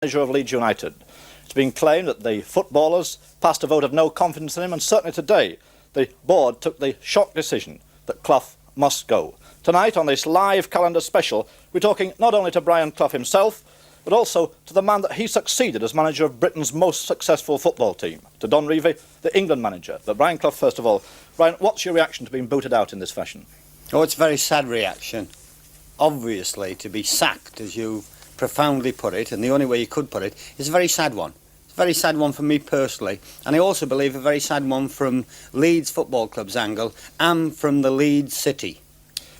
Manager of Leeds United. It's been claimed that the footballers passed a vote of no confidence in him, and certainly today the board took the shock decision that Clough must go. Tonight on this live calendar special, we're talking not only to Brian Clough himself, but also to the man that he succeeded as manager of Britain's most successful football team, to Don Revie, the England manager. But Brian Clough, first of all. Brian, what's your reaction to being booted out in this fashion? Oh, it's a very sad reaction. Obviously, to be sacked, as you profoundly put it, and the only way you could put it, is a very sad one. It's a very sad one for me personally, and I also believe a very sad one from Leeds Football Club's angle and from the Leeds City.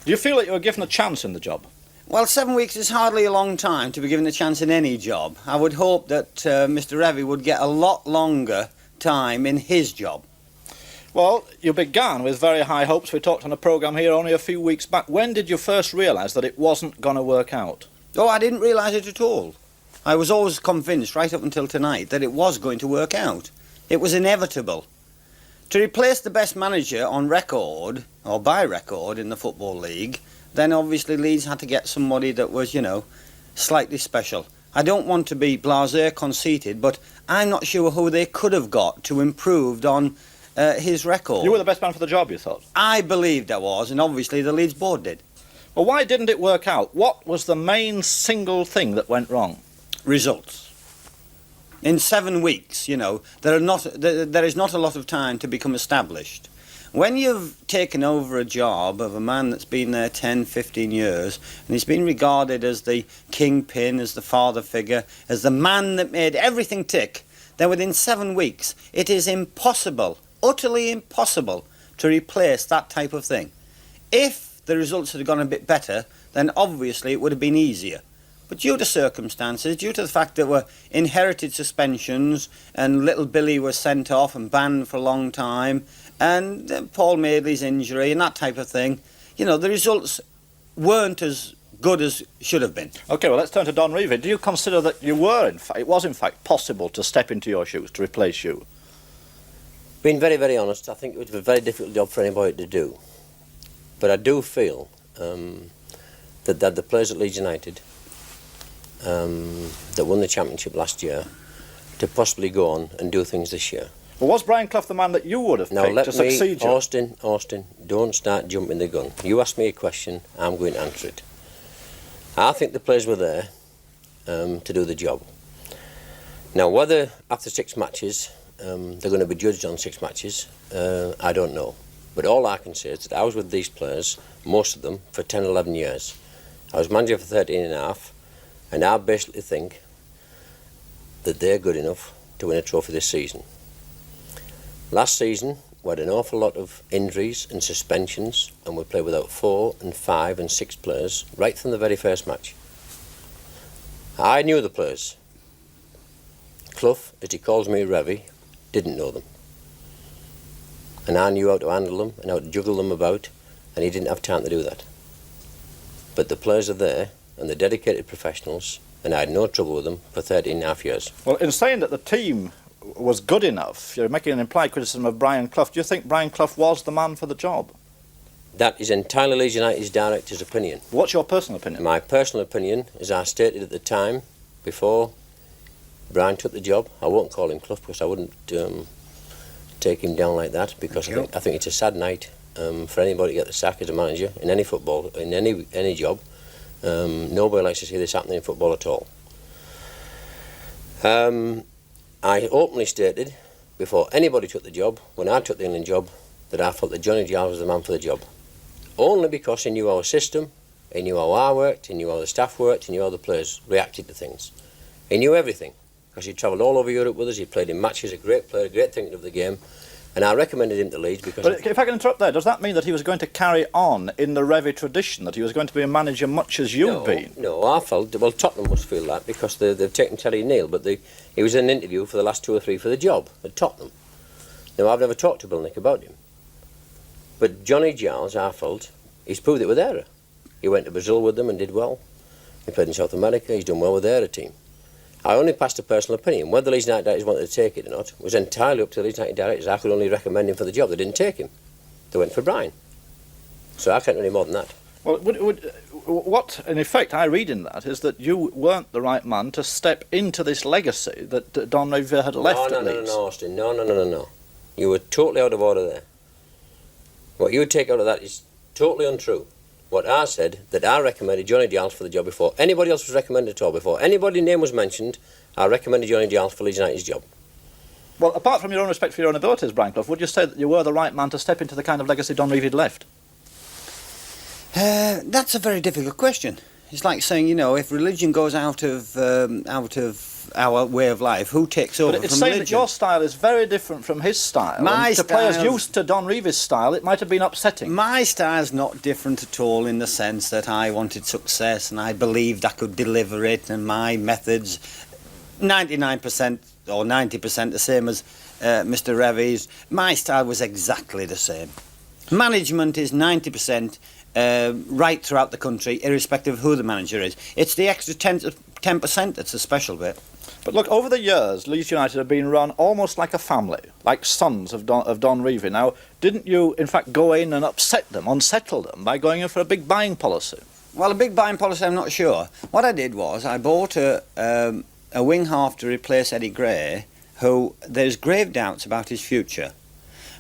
Do you feel that you were given a chance in the job? Well, 7 weeks is hardly a long time to be given a chance in any job. I would hope that Mr. Revie would get a lot longer time in his job. Well, you began with very high hopes. We talked on a programme here only a few weeks back. When did you first realise that it wasn't going to work out? Oh, I didn't realise it at all. I was always convinced, right up until tonight, that it was going to work out. It was inevitable. To replace the best manager on record, or by record, in the Football League, then obviously Leeds had to get somebody that was, you know, slightly special. I don't want to be blasé conceited, but I'm not sure who they could have got to improved on his record. You were the best man for the job, you thought? I believed I was, and obviously the Leeds board did. Well, why didn't it work out? What was the main single thing that went wrong? Results. In 7 weeks, you know, there is not a lot of time to become established. When you've taken over a job of a man that's been there 10, 15 years, and he's been regarded as the kingpin, as the father figure, as the man that made everything tick, then within 7 weeks it is impossible, utterly impossible, to replace that type of thing. If the results had gone a bit better, then obviously it would have been easier. But due to circumstances, due to the fact that were inherited suspensions and little Billy was sent off and banned for a long time, and Paul Madeley's injury and that type of thing, you know, the results weren't as good as should have been. OK, well, let's turn to Don Revie. Do you consider that it was in fact possible to step into your shoes, to replace you? Being very, very honest, I think it was a very difficult job for anybody to do. But I do feel that the players at Leeds United that won the championship last year to possibly go on and do things this year. Well, was Brian Clough the man that you would have picked to succeed you? Austin, don't start jumping the gun. You ask me a question, I'm going to answer it. I think the players were there to do the job. Now, whether after 6 matches they're going to be judged on 6 matches, I don't know. But all I can say is that I was with these players, most of them, for 10, 11 years. I was manager for 13 and a half, and I basically think that they're good enough to win a trophy this season. Last season, we had an awful lot of injuries and suspensions, and we played without 4 and 5 and 6 players right from the very first match. I knew the players. Clough, as he calls me, Revie, didn't know them. And I knew how to handle them and how to juggle them about, and he didn't have time to do that. But the players are there, and they're dedicated professionals, and I had no trouble with them for 13 and a half years. Well, in saying that the team was good enough, you're making an implied criticism of Brian Clough. Do you think Brian Clough was the man for the job? That is entirely Leeds United's director's opinion. What's your personal opinion? My personal opinion, as I stated at the time, before Brian took the job, I won't call him Clough because I wouldn't take him down like that, because I think it's a sad night for anybody to get the sack as a manager in any football, in any job. Nobody likes to see this happening in football at all. I openly stated before anybody took the job, when I took the England job, that I felt that Johnny Giles was the man for the job. Only because he knew our system, he knew how I worked, he knew how the staff worked, he knew how the players reacted to things. He knew everything, because he'd travelled all over Europe with us, he'd played in matches, a great player, a great thinker of the game, and I recommended him to Leeds because... But if I can interrupt there, does that mean that he was going to carry on in the Revie tradition, that he was going to be a manager much as you've been? No, I felt... Well, Tottenham must feel that because they've taken Terry Neal, but he was in an interview for the last 2 or 3 for the job at Tottenham. Now, I've never talked to Bill Nick about him. But Johnny Giles, I felt, he's proved it with Era. He went to Brazil with them and did well. He played in South America, he's done well with the Era team. I only passed a personal opinion. Whether the Leeds United directors wanted to take it or not was entirely up to the Leeds United directors. I could only recommend him for the job. They didn't take him. They went for Brian. So I can't do any more than that. Well, what, in effect, I read in that is that you weren't the right man to step into this legacy that Don Revie had left at Leeds. No, Austin. No. You were totally out of order there. What you would take out of that is totally untrue. What I said, that I recommended Johnny Giles for the job before anybody else was recommended at all. Before anybody's name was mentioned, I recommended Johnny Giles for Leeds United's job. Well, apart from your own respect for your own abilities, Brian Clough, would you say that you were the right man to step into the kind of legacy Don Revie had left? That's a very difficult question. It's like saying, you know, if religion goes out of our way of life, who takes over But it's from saying religion? that your style is very different from his style. And to players used to Don Revie's style, it might have been upsetting. My style's not different at all in the sense that I wanted success and I believed I could deliver it, and my methods, 99% or 90% the same as Mr. Revie's. My style was exactly the same. Management is 90% right throughout the country, irrespective of who the manager is. It's the extra 10% that's a special bit. But look, over the years, Leeds United have been run almost like a family, like sons of Don Revie. Now, didn't you, in fact, go in and unsettle them, by going in for a big buying policy? Well, a big buying policy, I'm not sure. What I did was I bought a wing half to replace Eddie Gray, who there's grave doubts about his future.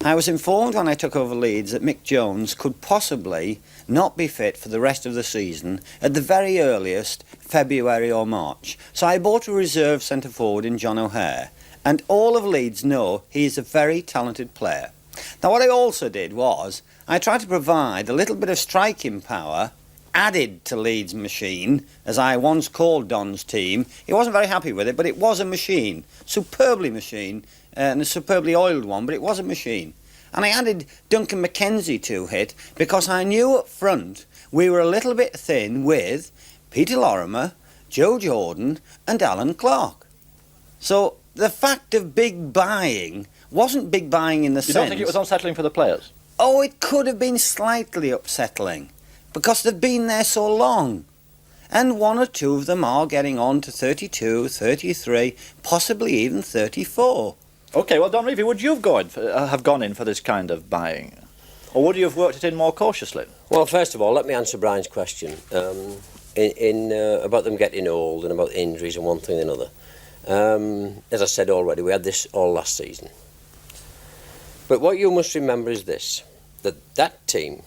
I was informed when I took over Leeds that Mick Jones could possibly not be fit for the rest of the season, at the very earliest, February or March. So I bought a reserve centre-forward in John O'Hare, and all of Leeds know he is a very talented player. Now, what I also did was I tried to provide a little bit of striking power added to Leeds' machine, as I once called Don's team. He wasn't very happy with it, but it was a machine, superbly machine, and a superbly oiled one, but it was a machine. And I added Duncan McKenzie to it because I knew up front we were a little bit thin with Peter Lorimer, Joe Jordan and Alan Clark. So the fact of big buying wasn't big buying in the sense... You don't think it was unsettling for the players? Oh, it could have been slightly upsetting because they've been there so long. And one or two of them are getting on to 32, 33, possibly even 34. OK, well, Don Revie, would you have gone in for this kind of buying? Or would you have worked it in more cautiously? Well, first of all, let me answer Brian's question about them getting old and about injuries and one thing and another. As I said already, we had this all last season. But what you must remember is this, that team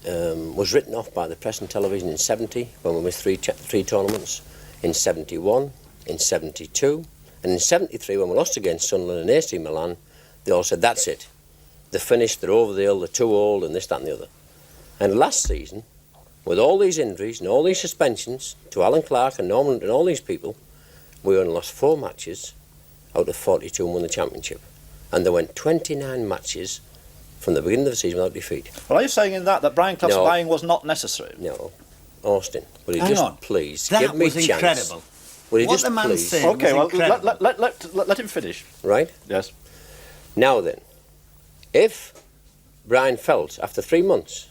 was written off by the press and television in 70, when we missed three tournaments, in 71, in 72, and in 73, when we lost against Sunderland and AC Milan, they all said, that's it. They're finished, they're over the hill, they're too old, and this, that and the other. And last season, with all these injuries and all these suspensions to Alan Clark and Norman and all these people, we only lost 4 matches out of 42 and won the championship. And there went 29 matches from the beginning of the season without defeat. Well, are you saying in that Brian Clough's buying was not necessary? No. Austin, will you Hang just on. please That give me a was chance? incredible. Will you What just the man please? said OK, well, was incredible. let him finish. Right? Yes. Now then, if Brian felt after 3 months,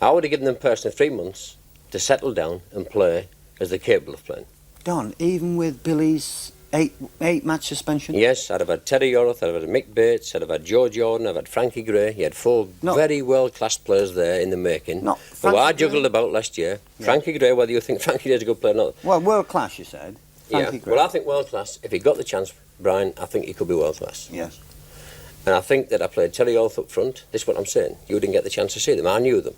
I would have given them personally 3 months to settle down and play as they're capable of playing. Don, even with Billy's eight-match suspension? Yes, I'd have had Terry Yorath, I'd have had Mick Bates, I'd have had Joe Jordan, I'd have had Frankie Gray. He had 4 very well-classed players there in the making. Who I juggled about last year. Yeah. Frankie Gray, whether you think Frankie Gray's a good player or not. Well, world-class, you said. Frankie Gray. Well, I think world-class. If he got the chance, Brian, I think he could be world-class. Yes. And I think that I played Terry Yorath up front. This is what I'm saying. You didn't get the chance to see them. I knew them.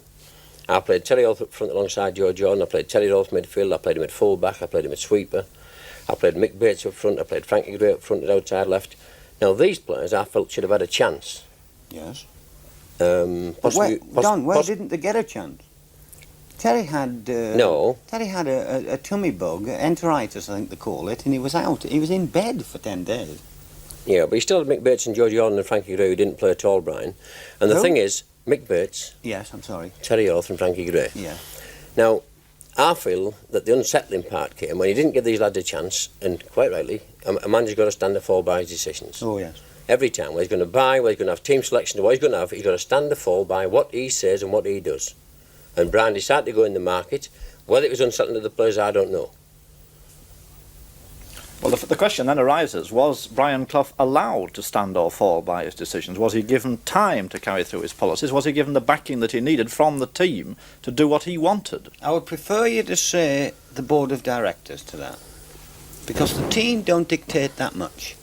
I played Terry Yorath up front alongside Joe Jordan. I played Terry Yorath midfield. I played him at full-back. I played him at sweeper. I played Mick Bates up front, I played Frankie Gray up front at outside left. Now, these players I felt should have had a chance. Yes. Don, where didn't they get a chance? Terry had... Terry had a tummy bug, enteritis I think they call it, and he was out. He was in bed for 10 days. Yeah, but he still had Mick Bates and Joe Jordan and Frankie Gray who didn't play at all, Brian. And the thing is, Mick Bates... Yes, I'm sorry. Terry Yorath and Frankie Gray. Yeah. Now, I feel that the unsettling part came when he didn't give these lads a chance, and quite rightly, a manager's got to stand and fall by his decisions. Oh, yes. Every time, where he's going to buy, where he's going to have team selection, what he's going to have, he's got to stand and fall by what he says and what he does. And Brian decided to go in the market. Whether it was unsettling to the players, I don't know. Well, the question then arises, was Brian Clough allowed to stand or fall by his decisions? Was he given time to carry through his policies? Was he given the backing that he needed from the team to do what he wanted? I would prefer you to say the board of directors to that, because the team don't dictate that much.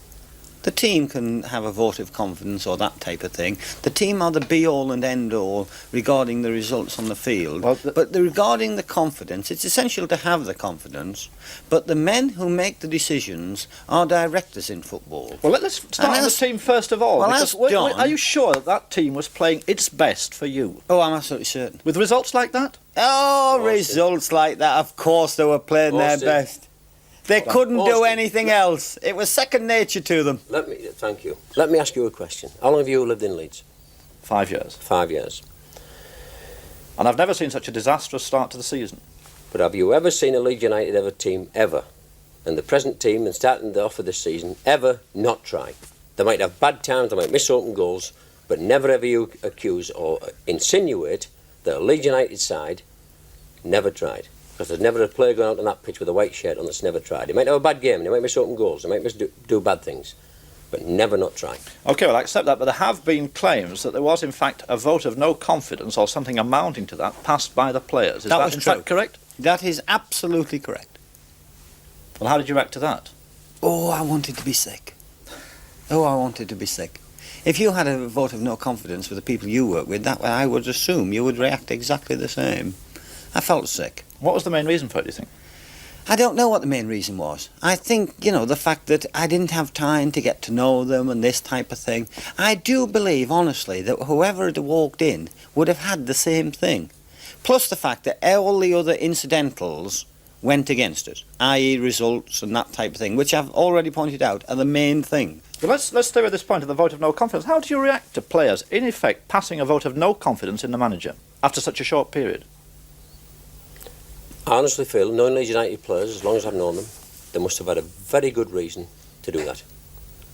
The team can have a vote of confidence or that type of thing. The team are the be-all and end-all regarding the results on the field. Well, Regarding the confidence, it's essential to have the confidence, but the men who make the decisions are directors in football. Well, let's start with the team first of all. Well, because are you sure that that team was playing its best for you? Oh, I'm absolutely certain. With results like that? Oh, results like that, of course they were playing their best. They couldn't do anything else. It was second nature to them. Thank you. Let me ask you a question. How long have you lived in Leeds? 5 years. 5 years. And I've never seen such a disastrous start to the season. But have you ever seen a Leeds United team ever, and the present team and starting off of this season, ever not try? They might have bad times, they might miss open goals, but never ever you accuse or insinuate that a Leeds United side never tried. Because there's never a player going out on that pitch with a white shirt on that's never tried. He might have a bad game, and he might miss open goals, he might do bad things, but never not try. OK, well, I accept that, but there have been claims that there was, in fact, a vote of no confidence or something amounting to that passed by the players. Is that in fact correct? That is absolutely correct. Well, how did you react to that? Oh, I wanted to be sick. Oh, I wanted to be sick. If you had a vote of no confidence with the people you work with, that I would assume you would react exactly the same. I felt sick. What was the main reason for it, do you think? I don't know what the main reason was. I think, the fact that I didn't have time to get to know them and this type of thing. I do believe, honestly, that whoever had walked in would have had the same thing. Plus the fact that all the other incidentals went against it, i.e. results and that type of thing, which I've already pointed out are the main thing. Well, let's stay with this point of the vote of no confidence. How do you react to players, in effect, passing a vote of no confidence in the manager after such a short period? I honestly feel, knowing Leeds United players, as long as I've known them, they must have had a very good reason to do that.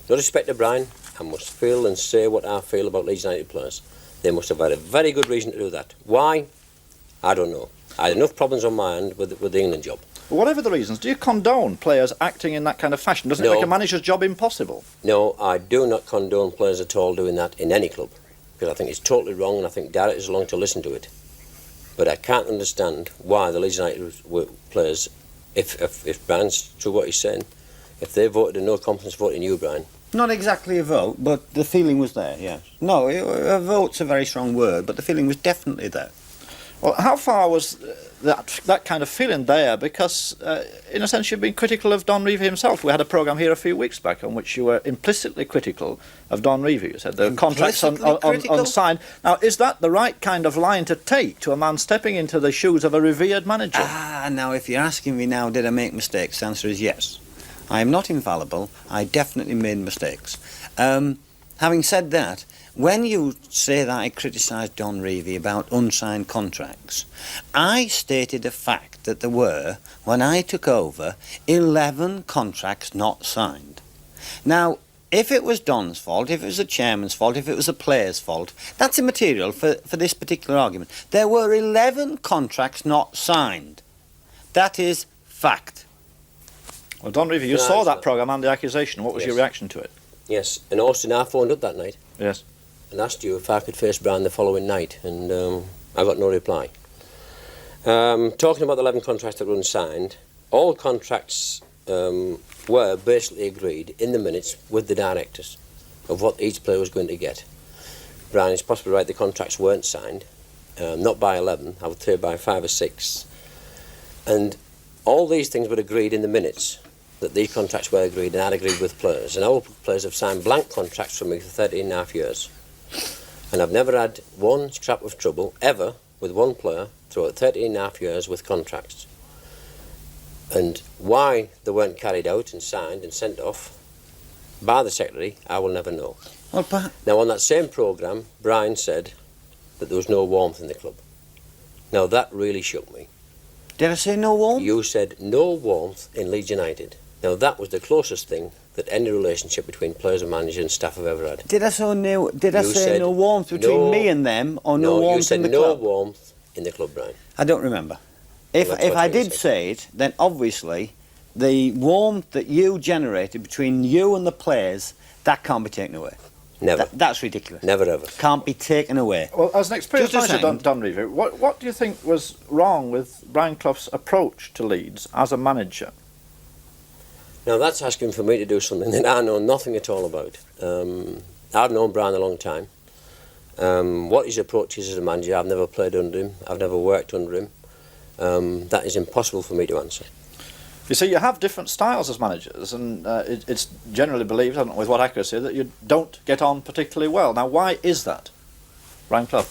No respect to Brian, I must feel and say what I feel about Leeds United players. They must have had a very good reason to do that. Why? I don't know. I had enough problems on my hand with the England job. Well, whatever the reasons, do you condone players acting in that kind of fashion? Doesn't it make a manager's job impossible? No, I do not condone players at all doing that in any club, because I think it's totally wrong, and I think directors are long to listen to it. But I can't understand why the Leeds United players, if Brian's true what he's saying, if they voted a no confidence vote in you, Brian. Not exactly a vote, but the feeling was there, yes. No, a vote's a very strong word, but the feeling was definitely there. Well, how far was that kind of feeling there? Because, in a sense, you've been critical of Don Revie himself. We had a programme here a few weeks back on which you were implicitly critical of Don Revie. You said the contracts unsigned. Now, is that the right kind of line to take to a man stepping into the shoes of a revered manager? Now, if you're asking me now, did I make mistakes? The answer is yes. I am not infallible. I definitely made mistakes. Having said that, when you say that I criticised Don Revie about unsigned contracts, I stated a fact that there were, when I took over, 11 contracts not signed. Now, if it was Don's fault, if it was the chairman's fault, if it was the player's fault, that's immaterial for this particular argument. There were 11 contracts not signed. That is fact. Well, Don Revie, you saw that programme and the accusation. What was your reaction to it? Yes, and Austin, I phoned up that night. Yes. And asked you if I could face Brian the following night, and I got no reply. Talking about the 11 contracts that were unsigned, all contracts were basically agreed in the minutes with the directors of what each player was going to get. Brian is possibly right, the contracts weren't signed, not by 11, I would say by 5 or 6. And all these things were agreed in the minutes, that these contracts were agreed, and I'd agreed with players. And all players have signed blank contracts from me for 13 and a half years. And I've never had one scrap of trouble, ever, with one player throughout 13 and a half years with contracts. And why they weren't carried out and signed and sent off by the secretary, I will never know. Well, now, on that same programme, Brian said that there was no warmth in the club. Now, that really shook me. Did I say no warmth? You said no warmth in Leeds United. Now, that was the closest thing that any relationship between players and manager and staff have ever had. Did I say no warmth between me and them, or no warmth in the club? No, you said no warmth in the club, Brian. I don't remember. If I did say it, then obviously the warmth that you generated between you and the players, that can't be taken away. Never. That's ridiculous. Never ever. Can't be taken away. Well, as an experienced Just a manager, second. Don Revie, what do you think was wrong with Brian Clough's approach to Leeds as a manager? Now that's asking for me to do something that I know nothing at all about. I've known Brian a long time. What his approach is as a manager, I've never played under him. I've never worked under him. That is impossible for me to answer. You see, you have different styles as managers, and it's generally believed, I don't know with what accuracy, that you don't get on particularly well. Now, why is that, Brian Clough?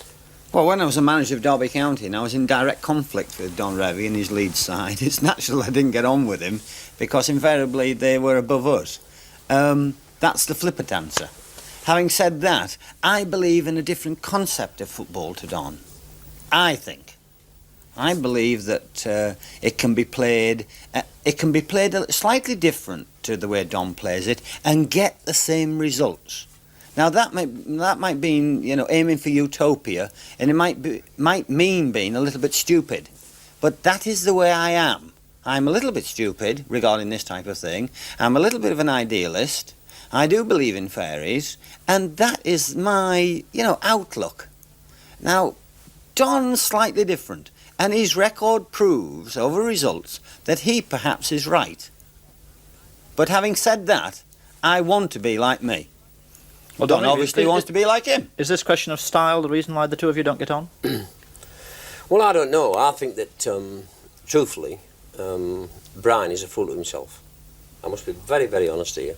Well, when I was a manager of Derby County and I was in direct conflict with Don Revie and his Leeds side, it's natural I didn't get on with him because invariably they were above us. That's the flippant answer. Having said that, I believe in a different concept of football to Don. I think. I believe that it can be played slightly different to the way Don plays it and get the same results. Now that might mean, you know, aiming for utopia, and it might mean being a little bit stupid, but that is the way I am. I'm a little bit stupid regarding this type of thing. I'm a little bit of an idealist. I do believe in fairies, and that is my, you know, outlook. Now, Don's slightly different. And his record proves, over results, that he perhaps is right. But having said that, I want to be like me. Well, Don obviously wants to be like him. Is this question of style the reason why the two of you don't get on? Well, I don't know. I think that, truthfully, Brian is a fool to himself. I must be very, very honest here.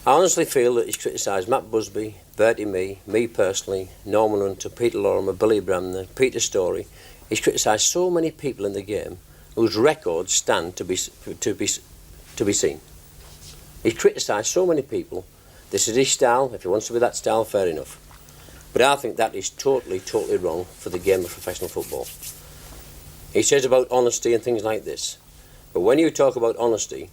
I honestly feel that he's criticised Matt Busby, Bertie me personally, Norman Hunter, Peter Lorimer, Billy Bremner, Peter Story. He's criticised so many people in the game whose records stand to be seen. He's criticised so many people. This is his style. If he wants to be that style, fair enough. But I think that is totally, totally wrong for the game of professional football. He says about honesty and things like this. But when you talk about honesty,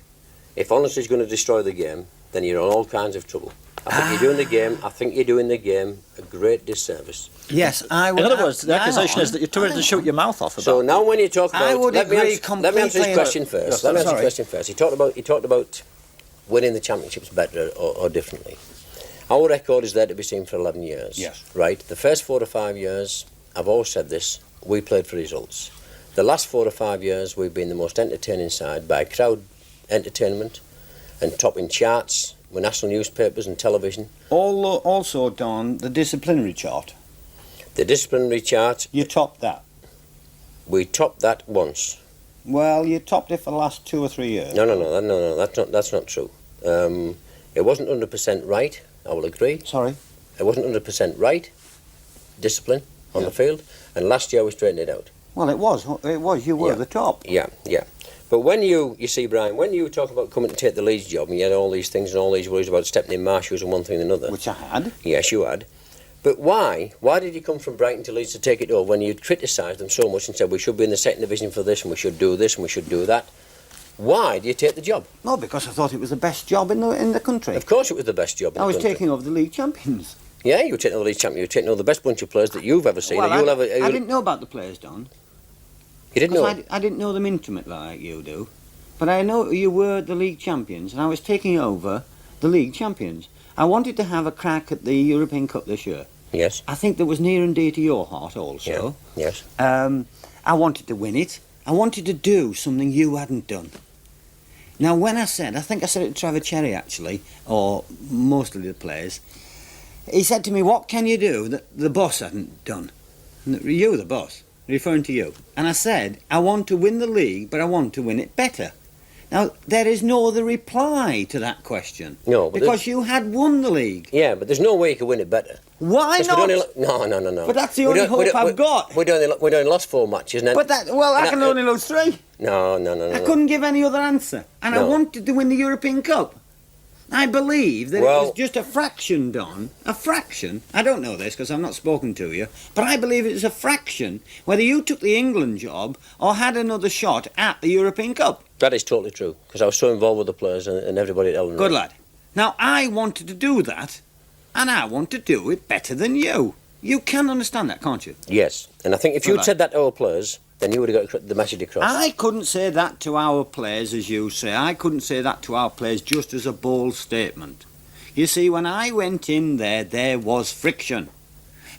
if honesty is going to destroy the game, then you're in all kinds of trouble. I think you're doing the game a great disservice. Yes, I would. In other words, the accusation is that you're too ready to shoot your mouth off about. So now when you talk about... I would agree let me answer his question first. Let me answer his Sorry. question first. He talked about winning the championships better or differently. Our record is there to be seen for 11 years. Yes. Right? The first 4 to 5 years, I've always said this, we played for results. The last 4 to 5 years, we've been the most entertaining side by crowd entertainment and topping charts with national newspapers and television. Also, Don, the disciplinary chart. The disciplinary chart, You topped that. we topped that once. Well, you topped it for the last 2 or 3 years. No, that's not true. It wasn't 100% right, I will agree. Sorry? It wasn't 100% right, discipline on the field, and last year we straightened it out. Well, it was. You were Yeah. the top. Yeah. But when you see, Brian, when you talk about coming to take the Leeds job, and you had all these things and all these worries about stepping in my shoes and one thing and another. Which I had. Yes, you had. But why? Why did you come from Brighton to Leeds to take it over when you'd criticised them so much and said we should be in the second division for this and we should do this and we should do that? Why do you take the job? No, because I thought it was the best job in the country. Of course it was the best job in I the was country. taking over the league champions. Yeah, you were taking over the Leeds champion. You were taking over the best bunch of players that you've ever seen. Well, and I didn't know about the players, Don. You didn't know? Because I didn't know them intimately like you do. But I know you were the league champions, and I was taking over the league champions. I wanted to have a crack at the European Cup this year. Yes. I think that was near and dear to your heart also. Yeah. Yes. I wanted to win it. I wanted to do something you hadn't done. Now, when I think I said it to Trevor Cherry actually, or mostly the players, he said to me, what can you do that the boss hadn't done? You, the boss, referring to you. And I said, I want to win the league, but I want to win it better. Now, there is no other reply to that question. No, but because you had won the league. Yeah, but there's no way you could win it better. Why not? No. But that's the only hope I've got. We'd only lost 4 matches. And But I can only lose 3. No. I couldn't give any other answer. And I No. wanted to win the European Cup. I believe that it was just a fraction, Don. A fraction. I don't know this because I've not spoken to you. But I believe it was a fraction whether you took the England job or had another shot at the European Cup. That is totally true, because I was so involved with the players and everybody at Ellen. Good lad. Now, I wanted to do that, and I want to do it better than you. You can understand that, can't you? Yes, and I think if you'd said that to our players, then you would have got the message across. I couldn't say that to our players, as you say. I couldn't say that to our players just as a bold statement. You see, when I went in there was friction.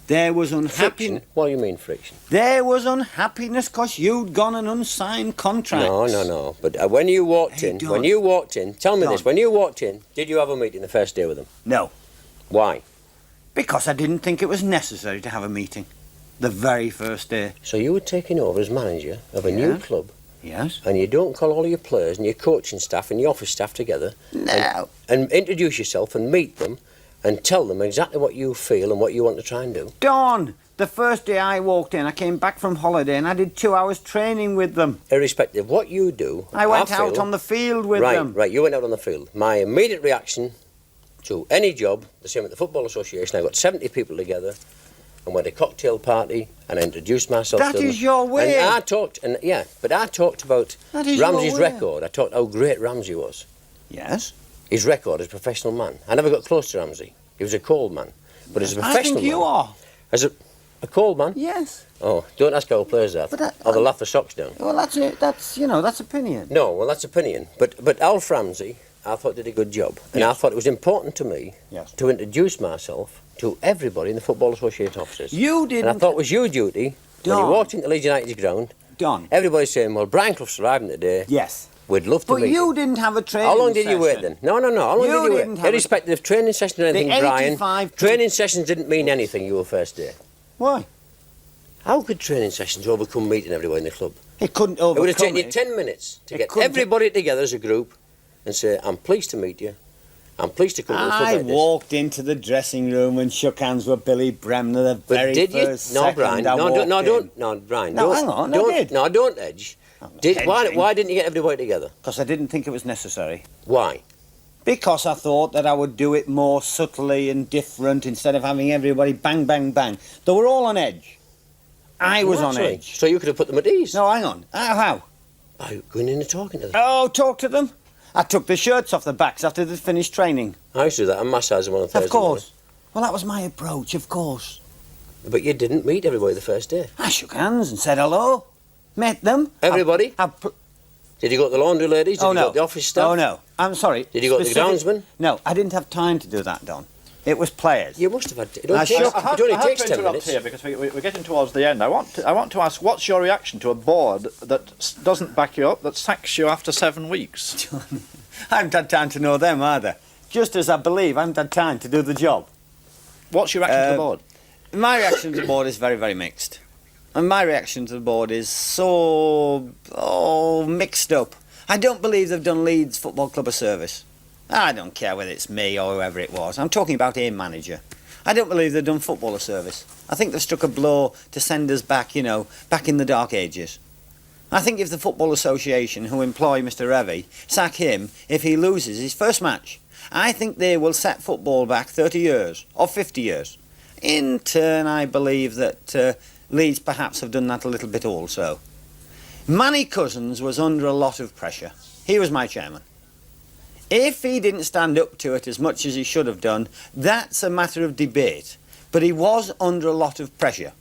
There was Friction? What do you mean friction? There was unhappiness because you'd gone and unsigned contracts. No. But when you walked in, tell me this, when you walked in, did you have a meeting the first day with them? No. Why? Because I didn't think it was necessary to have a meeting the very first day. So you were taking over as manager of a new club. Yes. And you don't call all your players and your coaching staff and your office staff together. No. And introduce yourself and meet them and tell them exactly what you feel and what you want to try and do. Don, the first day I walked in, I came back from holiday and I did 2 hours training with them. Irrespective of what you do, I went out on the field with them. Right, you went out on the field. My immediate reaction to any job, the same at the Football Association, I got 70 people together and went to a cocktail party and I introduced myself to them. That is your way. And I talked about Ramsey's record. I talked how great Ramsey was. Yes. His record as a professional man. I never got close to Ramsey. He was a cold man. But as a professional man... I think you are. As a cold man? Yes. Oh, don't ask our players that. Or they'll laugh their socks down. Well, that's opinion. No, well, that's opinion. But Alf Ramsey, I thought, did a good job. And I thought it was important to me to introduce myself to everybody in the Football Association offices. You didn't... And I thought it was your duty, when you walked into Leeds United's ground, everybody's saying, well, Brian Clough's arriving today. Yes. We'd love to meet But you didn't have a training session. How long did you wait session. then? No. How long did you wait? Irrespective of training sessions or anything, Brian, training sessions didn't mean anything your first day. Why? How could training sessions overcome meeting everybody in the club? It couldn't overcome it. Would have taken you 10 minutes to get everybody together as a group and say, I'm pleased to meet you. I'm pleased to come to the club like this. I walked into the dressing room and shook hands with Billy Bremner the very first second Brian, I walked in. Brian. No, hang on, I did. No, don't edge. Why didn't you get everybody together? Because I didn't think it was necessary. Why? Because I thought that I would do it more subtly and different instead of having everybody bang, bang, bang. They were all on edge. I was on edge. So you could have put them at ease. No, hang on. How? By going in and talking to them. Oh, talk to them? I took the shirts off the backs after they'd finished training. I used to do that. I massaged them on a Thursday. Of course. Well, that was my approach, of course. But you didn't meet everybody the first day. I shook hands and said hello. Met them. Everybody? Did you go to the laundry ladies? Did you go to the office staff? Oh, no. I'm sorry. Did you go to the groundsman? No, I didn't have time to do that, Don. It was players. You must have had... It only takes 10 minutes. Here because we're getting towards the end. I want to ask, what's your reaction to a board that doesn't back you up, that sacks you after 7 weeks? John, I haven't had time to know them either. Just as I believe I haven't had time to do the job. What's your reaction to the board? My reaction to the board is very, very mixed. And my reaction to the board is so mixed up. I don't believe they've done Leeds Football Club a service. I don't care whether it's me or whoever it was. I'm talking about a manager. I don't believe they've done football a service. I think they've struck a blow to send us back, back in the dark ages. I think if the Football Association, who employ Mr. Revie, sack him if he loses his first match, I think they will set football back 30 years or 50 years. In turn, I believe that Leeds perhaps have done that a little bit also. Manny Cousins was under a lot of pressure. He was my chairman. If he didn't stand up to it as much as he should have done, that's a matter of debate. But he was under a lot of pressure.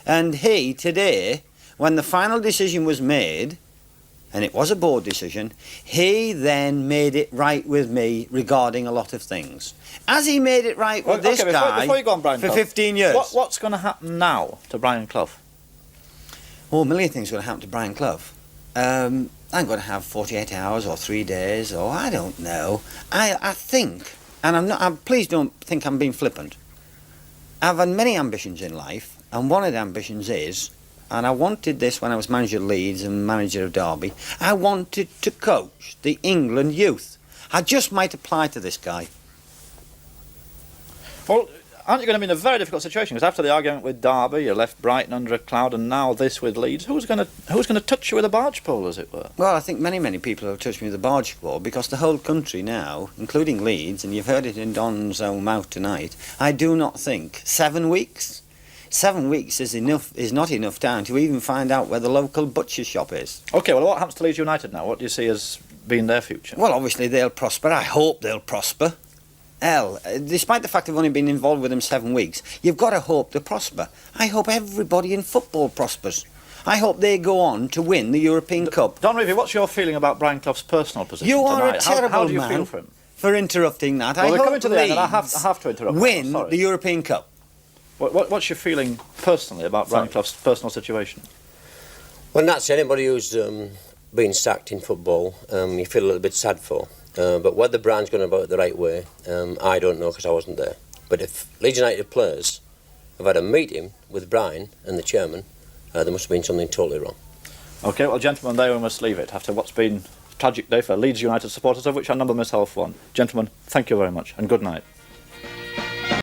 And he, today, when the final decision was made, and it was a board decision, he then made it right with me regarding a lot of things. As he made it right with this guy before you go on, Brian for Clough, 15 years. What's going to happen now to Brian Clough? Oh, a million things are going to happen to Brian Clough. I'm going to have 48 hours or 3 days, or I don't know. I think, and please don't think I'm being flippant. I've had many ambitions in life, and one of the ambitions is, and I wanted this when I was manager of Leeds and manager of Derby, I wanted to coach the England youth. I just might apply to this guy. Well, aren't you going to be in a very difficult situation? Because after the argument with Derby, you left Brighton under a cloud, and now this with Leeds. Who's going to touch you with a barge pole, as it were? Well, I think many people have touched me with a barge pole, because the whole country now, including Leeds, and you've heard it in Don's own mouth tonight, I do not think 7 weeks. 7 weeks is not enough time to even find out where the local butcher shop is. OK, well, what happens to Leeds United now? What do you see as being their future? Well, obviously they'll prosper. I hope they'll prosper. Despite the fact they've only been involved with them 7 weeks, you've got to hope they prosper. I hope everybody in football prospers. I hope they go on to win the European Cup. Don Revie, what's your feeling about Brian Clough's personal position You are tonight? a terrible how do you man feel for him? for interrupting that. Well, I we're hope coming to the end, and I Leeds have to interrupt. win Sorry. the European Cup. What's your feeling personally about Brian Clough's personal situation? Well, that's anybody who's been sacked in football, you feel a little bit sad for. But whether Brian's going about it the right way, I don't know because I wasn't there. But if Leeds United players have had a meeting with Brian and the chairman, there must have been something totally wrong. OK, well, gentlemen, there we must leave it after what's been a tragic day for Leeds United supporters, of which I number myself one. Gentlemen, thank you very much and good night.